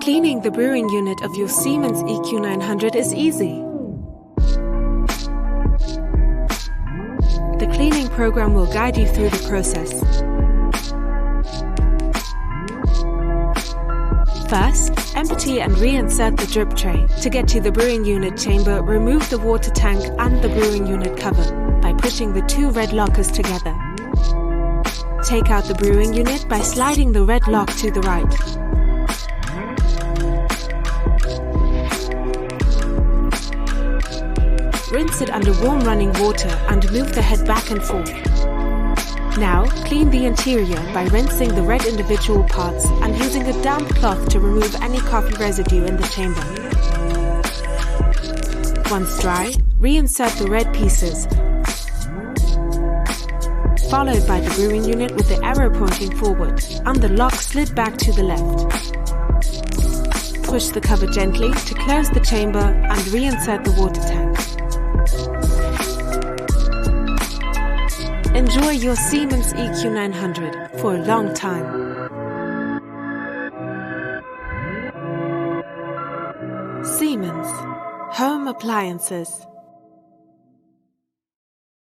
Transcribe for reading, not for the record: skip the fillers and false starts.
Cleaning the brewing unit of your Siemens EQ900 is easy. The cleaning program will guide you through the process. First, empty and reinsert the drip tray. To get to the brewing unit chamber, remove the water tank and the brewing unit cover by pushing the two red lockers together. Take out the brewing unit by sliding the red lock to the right. Rinse it under warm running water and move the head back and forth. Now, clean the interior by rinsing the red individual parts and using a damp cloth to remove any coffee residue in the chamber. Once dry, reinsert the red pieces, followed by the brewing unit with the arrow pointing forward and the lock slid back to the left. Push the cover gently to close the chamber and reinsert the water tank. Enjoy your Siemens EQ900 for a long time. Siemens Home Appliances.